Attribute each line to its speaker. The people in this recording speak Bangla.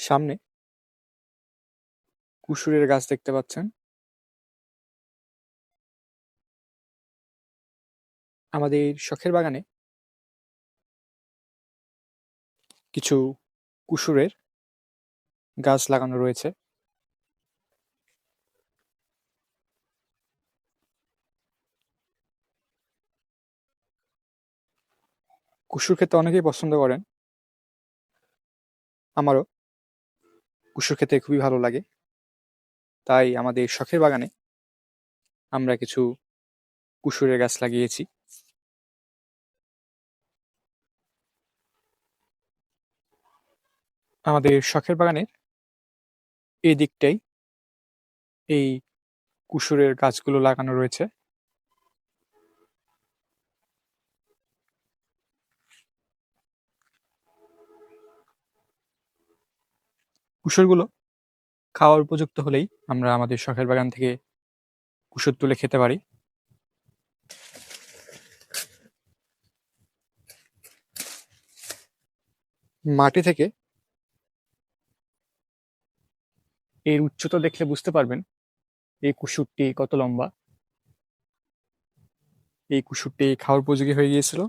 Speaker 1: সামনে কুশুরের গাছ দেখতে পাচ্ছেন। আমাদের শখের বাগানে কিছু কুশুরের গাছ লাগানো রয়েছে। কুশুর খেতে অনেকেই পছন্দ করেন। আমারও কুশুর খেতে খুবই ভালো লাগে। তাই আমাদের শখের বাগানে আমরা কিছু কুশুরের গাছ লাগিয়েছি। আমাদের শখের বাগানের এই দিকটাই এই কুশুরের গাছগুলো লাগানো রয়েছে। কুশুরগুলো খাওয়ার উপযুক্ত হলেই আমরা আমাদের শখের বাগান থেকে কুশুর তুলে খেতে পারি। মাটি থেকে এর উচ্চতা দেখলে বুঝতে পারবেন এই কুশুরটি কত লম্বা। এই কুশুরটি খাওয়ার উপযোগী হয়ে গিয়েছিল।